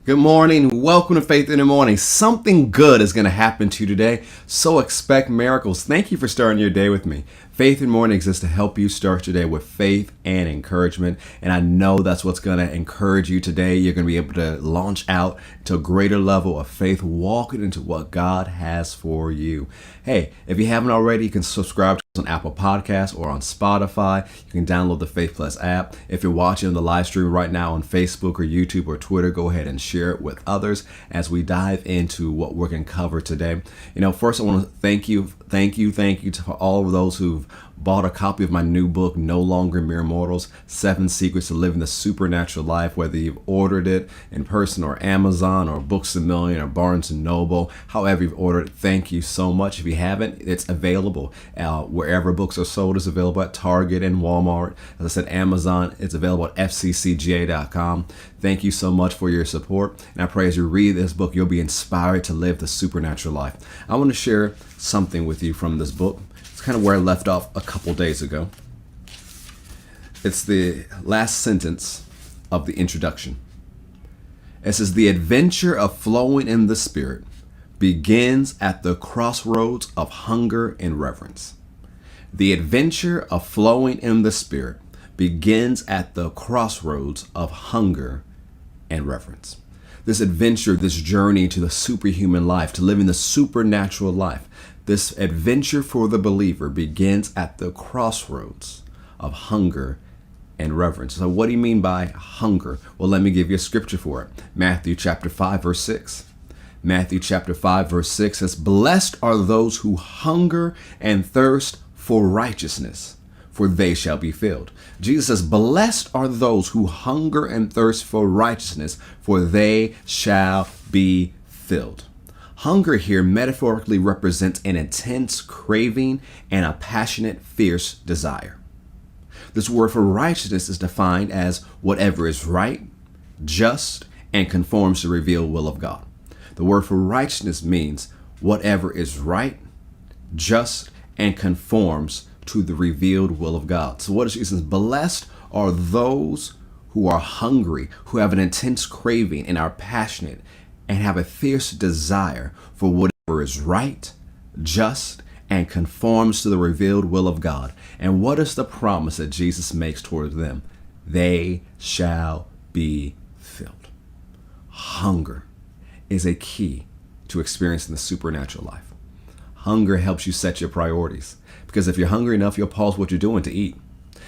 Good morning. Welcome to Faith in the Morning. Something good is going to happen to you today, so expect miracles. Thank you for starting your day with me. Faith in the Morning exists to help you start your day with faith and encouragement, and I know that's what's going to encourage you today. You're going to be able to launch out to a greater level of faith, walking into what God has for you. Hey, if you haven't already, you can subscribe to us on Apple Podcasts or on Spotify. You can download the Faith Plus app. If you're watching the live stream right now on Facebook or YouTube or Twitter, go ahead and share it with others as we dive into what we're going to cover today. First I want to thank you to all of those who've bought a copy of my new book, No Longer Mere Mortals, 7 Secrets to Living the Supernatural Life, whether you've ordered it in person or Amazon or Books A Million or Barnes & Noble, however you've ordered it, thank you so much. If you haven't, it's available wherever books are sold. It's available at Target and Walmart. As I said, Amazon, it's available at fccga.com. Thank you so much for your support, and I pray as you read this book, you'll be inspired to live the supernatural life. I want to share something with you from this book. It's kind of where I left off a couple days ago. It's the last sentence of the introduction. It says, "The adventure of flowing in the Spirit begins at the crossroads of hunger and reverence." The adventure of flowing in the Spirit begins at the crossroads of hunger and reverence. This adventure, this journey to the superhuman life, to living the supernatural life, this adventure for the believer begins at the crossroads of hunger and reverence. So what do you mean by hunger? Well, let me give you a scripture for it. Matthew chapter 5, verse 6. Matthew chapter 5, verse 6 says, "Blessed are those who hunger and thirst for righteousness, for they shall be filled." Jesus says, blessed are those who hunger and thirst for righteousness, for they shall be filled. Hunger here metaphorically represents an intense craving and a passionate, fierce desire. This word for righteousness is defined as whatever is right, just, and conforms to the revealed will of God. The word for righteousness means whatever is right, just, and conforms to the revealed will of God. So what is Jesus? Blessed are those who are hungry, who have an intense craving and are passionate and have a fierce desire for whatever is right, just, and conforms to the revealed will of God. And what is the promise that Jesus makes towards them? They shall be filled. Hunger is a key to experiencing the supernatural life. Hunger helps you set your priorities. Because if you're hungry enough, you'll pause what you're doing to eat.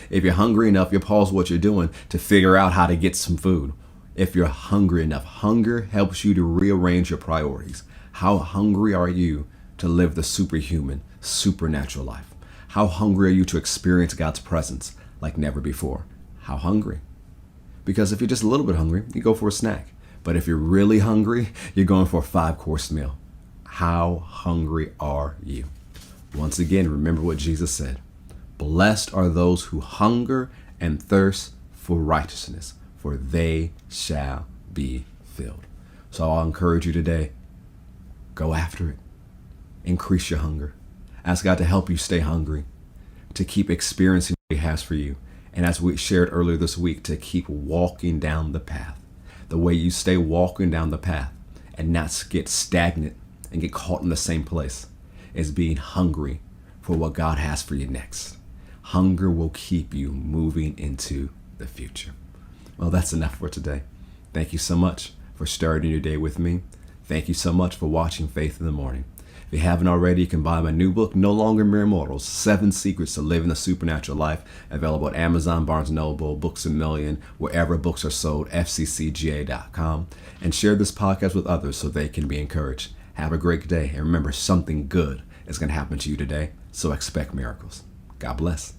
If you're hungry enough, you'll pause what you're doing to figure out how to get some food. If you're hungry enough, hunger helps you to rearrange your priorities. How hungry are you to live the superhuman, supernatural life? How hungry are you to experience God's presence like never before? How hungry? Because if you're just a little bit hungry, you go for a snack. But if you're really hungry, you're going for a 5-course meal. How hungry are you? Once again, remember what Jesus said. Blessed are those who hunger and thirst for righteousness, for they shall be filled. So I'll encourage you today, go after it. Increase your hunger. Ask God to help you stay hungry, to keep experiencing what He has for you. And as we shared earlier this week, to keep walking down the path. The way you stay walking down the path and not get stagnant and get caught in the same place is being hungry for what God has for you next. Hunger will keep you moving into the future. Well, that's enough for today. Thank you so much for starting your day with me. Thank you so much for watching Faith in the Morning. If you haven't already, you can buy my new book, No Longer Mere Mortals, 7 Secrets to Living the Supernatural Life, available at Amazon, Barnes & Noble, Books A Million, wherever books are sold, fccga.com. And share this podcast with others so they can be encouraged. Have a great day. And remember, something good is going to happen to you today, so expect miracles. God bless.